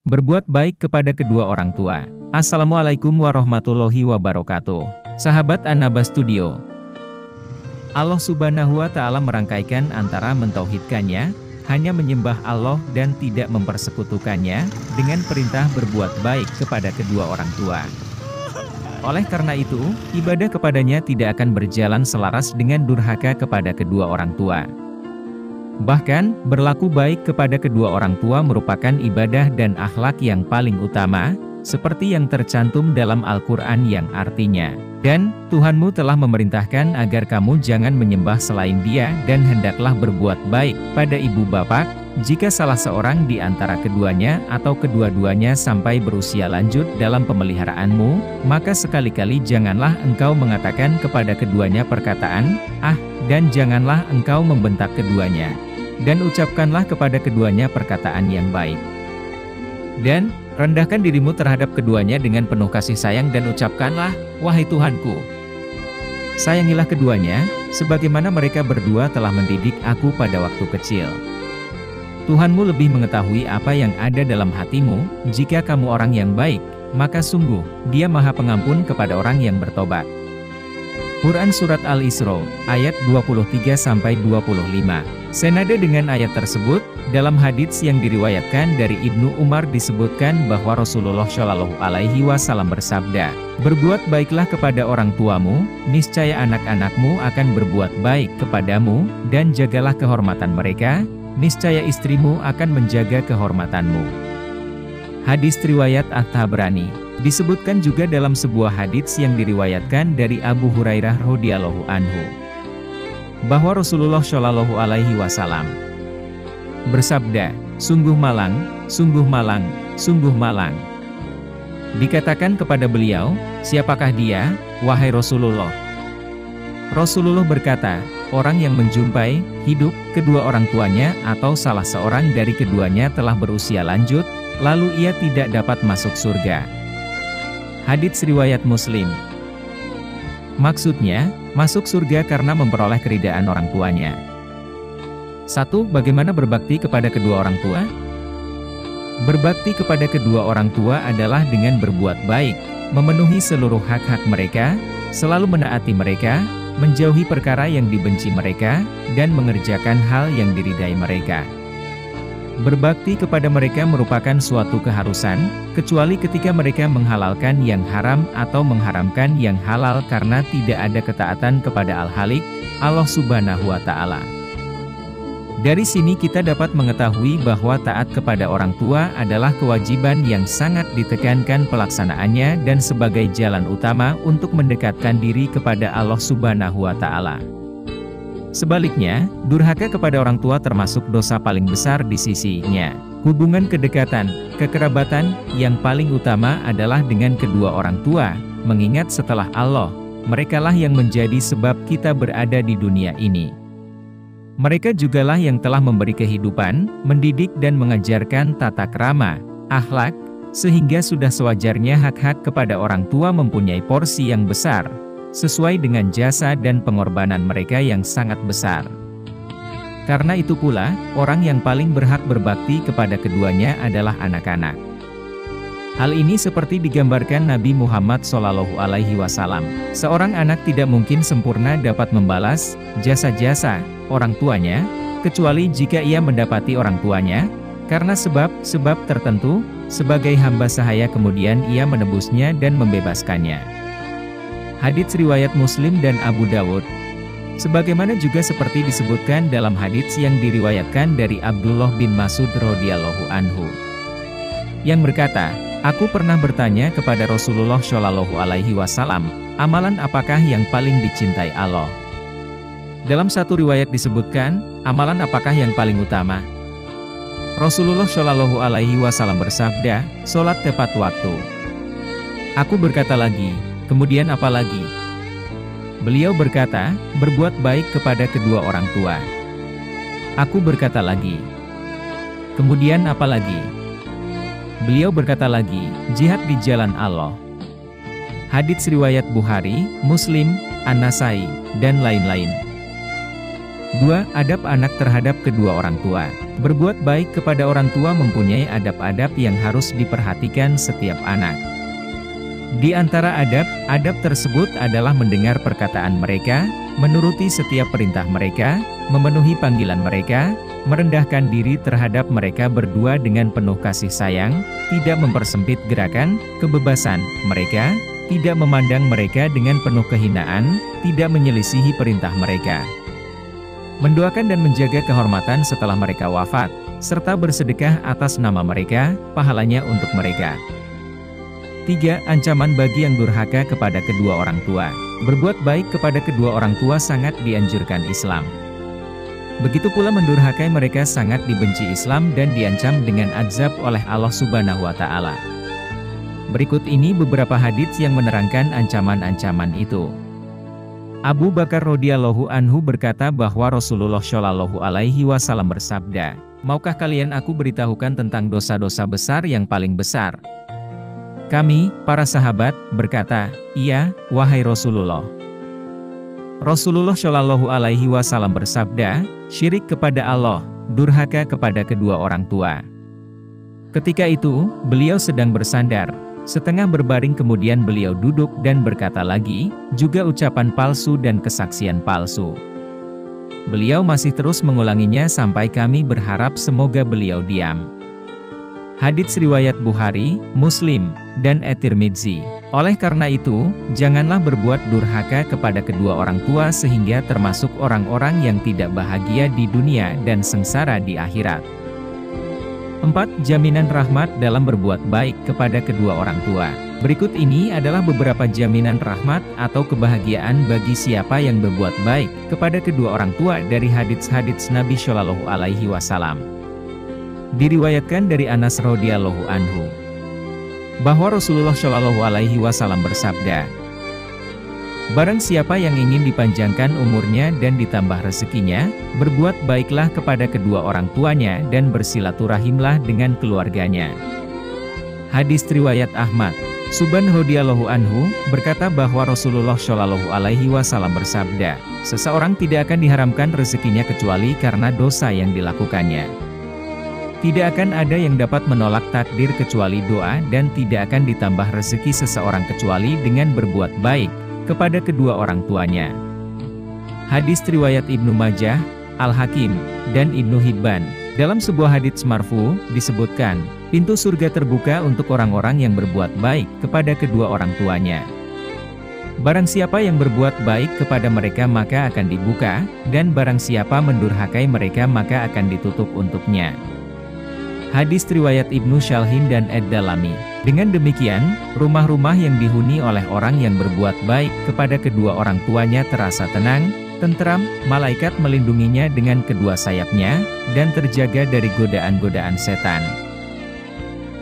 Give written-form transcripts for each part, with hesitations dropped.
Berbuat baik kepada kedua orang tua. Assalamualaikum warahmatullahi wabarakatuh. Sahabat An-Naba Studio. Allah Subhanahu wa Ta'ala merangkaikan antara mentauhidkannya, hanya menyembah Allah dan tidak mempersekutukannya, dengan perintah berbuat baik kepada kedua orang tua. Oleh karena itu, ibadah kepadanya tidak akan berjalan selaras dengan durhaka kepada kedua orang tua. Bahkan, berlaku baik kepada kedua orang tua merupakan ibadah dan akhlak yang paling utama, seperti yang tercantum dalam Al-Quran yang artinya, "Dan Tuhanmu telah memerintahkan agar kamu jangan menyembah selain Dia dan hendaklah berbuat baik pada ibu bapak, jika salah seorang di antara keduanya atau kedua-duanya sampai berusia lanjut dalam pemeliharaanmu, maka sekali-kali janganlah engkau mengatakan kepada keduanya perkataan, 'Ah,' dan janganlah engkau membentak keduanya. Dan ucapkanlah kepada keduanya perkataan yang baik. Dan rendahkan dirimu terhadap keduanya dengan penuh kasih sayang dan ucapkanlah, 'Wahai Tuhanku, sayangilah keduanya, sebagaimana mereka berdua telah mendidik aku pada waktu kecil.' Tuhanmu lebih mengetahui apa yang ada dalam hatimu. Jika kamu orang yang baik, maka sungguh, Dia Maha Pengampun kepada orang yang bertobat." Quran Surat Al-Isra, ayat 23-25. Senada dengan ayat tersebut, dalam hadits yang diriwayatkan dari Ibnu Umar disebutkan bahwa Rasulullah Shallallahu Alaihi Wasallam bersabda, "Berbuat baiklah kepada orang tuamu, niscaya anak-anakmu akan berbuat baik kepadamu, dan jagalah kehormatan mereka, niscaya istrimu akan menjaga kehormatanmu." Hadis riwayat At-Tabrani. Disebutkan juga dalam sebuah hadits yang diriwayatkan dari Abu Hurairah radhiyallahu anhu, bahwa Rasulullah Shallallahu Alaihi Wasallam bersabda, "Sungguh malang, sungguh malang, sungguh malang." Dikatakan kepada beliau, "Siapakah dia, wahai Rasulullah?" Rasulullah berkata, "Orang yang menjumpai hidup kedua orang tuanya atau salah seorang dari keduanya telah berusia lanjut, lalu ia tidak dapat masuk surga." Hadits riwayat Muslim. Maksudnya, masuk surga karena memperoleh keridaan orang tuanya. 1. Bagaimana berbakti kepada kedua orang tua? Berbakti kepada kedua orang tua adalah dengan berbuat baik, memenuhi seluruh hak-hak mereka, selalu menaati mereka, menjauhi perkara yang dibenci mereka, dan mengerjakan hal yang diridai mereka. Berbakti kepada mereka merupakan suatu keharusan, kecuali ketika mereka menghalalkan yang haram atau mengharamkan yang halal karena tidak ada ketaatan kepada Al-Halik, Allah Subhanahu wa Ta'ala. Dari sini kita dapat mengetahui bahwa taat kepada orang tua adalah kewajiban yang sangat ditekankan pelaksanaannya dan sebagai jalan utama untuk mendekatkan diri kepada Allah Subhanahu wa Ta'ala. Sebaliknya, durhaka kepada orang tua termasuk dosa paling besar di sisinya. Hubungan kedekatan, kekerabatan, yang paling utama adalah dengan kedua orang tua, mengingat setelah Allah, merekalah yang menjadi sebab kita berada di dunia ini. Mereka jugalah yang telah memberi kehidupan, mendidik dan mengajarkan tata krama, akhlak, sehingga sudah sewajarnya hak-hak kepada orang tua mempunyai porsi yang besar, sesuai dengan jasa dan pengorbanan mereka yang sangat besar. Karena itu pula, orang yang paling berhak berbakti kepada keduanya adalah anak-anak. Hal ini seperti digambarkan Nabi Muhammad SAW. Seorang anak tidak mungkin sempurna dapat membalas jasa-jasa orang tuanya, kecuali jika ia mendapati orang tuanya, karena sebab-sebab tertentu, sebagai hamba sahaya kemudian ia menebusnya dan membebaskannya. Hadits riwayat Muslim dan Abu Dawud. Sebagaimana juga seperti disebutkan dalam hadits yang diriwayatkan dari Abdullah bin Mas'ud radhiyallahu anhu, yang berkata, "Aku pernah bertanya kepada Rasulullah Shallallahu Alaihi Wasallam, amalan apakah yang paling dicintai Allah?" Dalam satu riwayat disebutkan, amalan apakah yang paling utama? Rasulullah Shallallahu Alaihi Wasallam bersabda, "Sholat tepat waktu." Aku berkata lagi, "Kemudian apa lagi?" Beliau berkata, "Berbuat baik kepada kedua orang tua." Aku berkata lagi, "Kemudian apa lagi?" Beliau berkata lagi, "Jihad di jalan Allah." Hadits riwayat Bukhari, Muslim, An-Nasai, dan lain-lain. 2. Adab anak terhadap kedua orang tua. Berbuat baik kepada orang tua mempunyai adab-adab yang harus diperhatikan setiap anak. Di antara adab tersebut adalah mendengar perkataan mereka, menuruti setiap perintah mereka, memenuhi panggilan mereka, merendahkan diri terhadap mereka berdua dengan penuh kasih sayang, tidak mempersempit gerakan, kebebasan mereka, tidak memandang mereka dengan penuh kehinaan, tidak menyelisihi perintah mereka. Mendoakan dan menjaga kehormatan setelah mereka wafat, serta bersedekah atas nama mereka, pahalanya untuk mereka. 3. Ancaman bagi yang durhaka kepada kedua orang tua. Berbuat baik kepada kedua orang tua sangat dianjurkan Islam. Begitu pula mendurhakai mereka sangat dibenci Islam dan diancam dengan azab oleh Allah Subhanahu wa Ta'ala. Berikut ini beberapa hadits yang menerangkan ancaman-ancaman itu. Abu Bakar radhiyallahu anhu berkata bahwa Rasulullah shallallahu alaihi wasallam bersabda, "Maukah kalian aku beritahukan tentang dosa-dosa besar yang paling besar?" Kami, para sahabat, berkata, "Iya, wahai Rasulullah." Rasulullah shallallahu alaihi wasallam bersabda, "Syirik kepada Allah, durhaka kepada kedua orang tua." Ketika itu, beliau sedang bersandar, setengah berbaring kemudian beliau duduk dan berkata lagi, juga ucapan palsu dan kesaksian palsu. Beliau masih terus mengulanginya sampai kami berharap semoga beliau diam. Hadits riwayat Bukhari, Muslim, dan At-Tirmidzi. Oleh karena itu, janganlah berbuat durhaka kepada kedua orang tua sehingga termasuk orang-orang yang tidak bahagia di dunia dan sengsara di akhirat. 4. Jaminan rahmat dalam berbuat baik kepada kedua orang tua. Berikut ini adalah beberapa jaminan rahmat atau kebahagiaan bagi siapa yang berbuat baik kepada kedua orang tua dari hadits-hadits Nabi Shallallahu alaihi wasallam. Diriwayatkan dari Anas radhiyallahu anhu bahwa Rasulullah Shallallahu alaihi wasallam bersabda, "Barang siapa yang ingin dipanjangkan umurnya dan ditambah rezekinya, berbuat baiklah kepada kedua orang tuanya dan bersilaturahimlah dengan keluarganya." Hadis riwayat Ahmad. Subban radhiyallahu anhu berkata bahwa Rasulullah Shallallahu alaihi wasallam bersabda, "Seseorang tidak akan diharamkan rezekinya kecuali karena dosa yang dilakukannya. Tidak akan ada yang dapat menolak takdir kecuali doa dan tidak akan ditambah rezeki seseorang kecuali dengan berbuat baik kepada kedua orang tuanya." Hadis riwayat Ibnu Majah, Al-Hakim, dan Ibnu Hibban. Dalam sebuah hadits marfu, disebutkan, pintu surga terbuka untuk orang-orang yang berbuat baik kepada kedua orang tuanya. Barang siapa yang berbuat baik kepada mereka maka akan dibuka, dan barang siapa mendurhakai mereka maka akan ditutup untuknya. Hadis riwayat Ibnu Syalhin dan Ad-Dalami. Dengan demikian, rumah-rumah yang dihuni oleh orang yang berbuat baik kepada kedua orang tuanya terasa tenang, tentram, malaikat melindunginya dengan kedua sayapnya, dan terjaga dari godaan-godaan setan.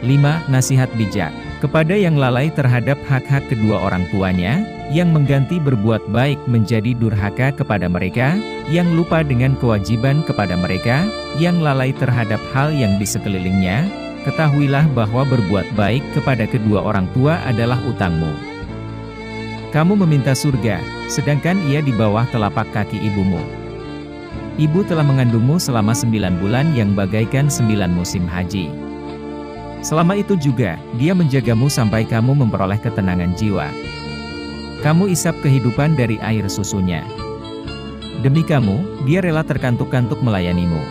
5. Nasihat bijak. Kepada yang lalai terhadap hak-hak kedua orang tuanya, yang mengganti berbuat baik menjadi durhaka kepada mereka, yang lupa dengan kewajiban kepada mereka, yang lalai terhadap hal yang di sekelilingnya, ketahuilah bahwa berbuat baik kepada kedua orang tua adalah utangmu. Kamu meminta surga, sedangkan ia di bawah telapak kaki ibumu. Ibu telah mengandungmu selama 9 bulan yang bagaikan 9 musim haji. Selama itu juga, dia menjagamu sampai kamu memperoleh ketenangan jiwa. Kamu isap kehidupan dari air susunya. Demi kamu, dia rela terkantuk-kantuk melayanimu.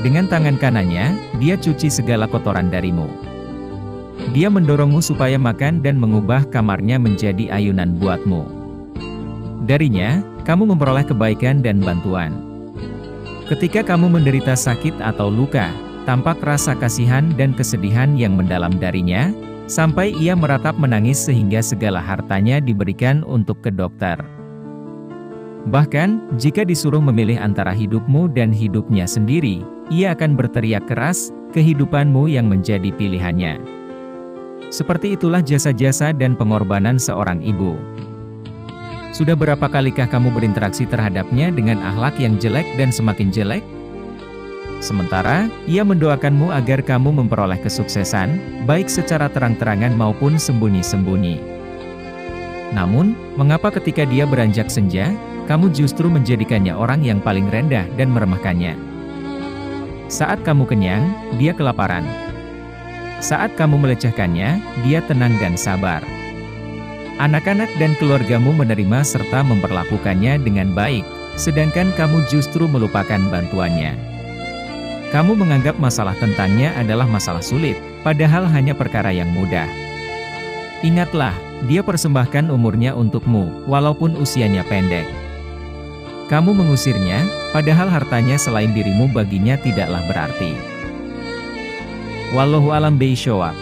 Dengan tangan kanannya, dia cuci segala kotoran darimu. Dia mendorongmu supaya makan dan mengubah kamarnya menjadi ayunan buatmu. Darinya, kamu memperoleh kebaikan dan bantuan. Ketika kamu menderita sakit atau luka, tampak rasa kasihan dan kesedihan yang mendalam darinya, sampai ia meratap menangis sehingga segala hartanya diberikan untuk ke dokter. Bahkan, jika disuruh memilih antara hidupmu dan hidupnya sendiri, ia akan berteriak keras, kehidupanmu yang menjadi pilihannya. Seperti itulah jasa-jasa dan pengorbanan seorang ibu. Sudah berapa kalikah kamu berinteraksi terhadapnya dengan akhlak yang jelek dan semakin jelek? Sementara, ia mendoakanmu agar kamu memperoleh kesuksesan, baik secara terang-terangan maupun sembunyi-sembunyi. Namun, mengapa ketika dia beranjak senja, kamu justru menjadikannya orang yang paling rendah dan meremehkannya. Saat kamu kenyang, dia kelaparan. Saat kamu melecehkannya, dia tenang dan sabar. Anak-anak dan keluargamu menerima serta memperlakukannya dengan baik, sedangkan kamu justru melupakan bantuannya. Kamu menganggap masalah tentangnya adalah masalah sulit, padahal hanya perkara yang mudah. Ingatlah, dia persembahkan umurnya untukmu, walaupun usianya pendek. Kamu mengusirnya, padahal hartanya selain dirimu baginya tidaklah berarti. Wallahu a'lam bishawab.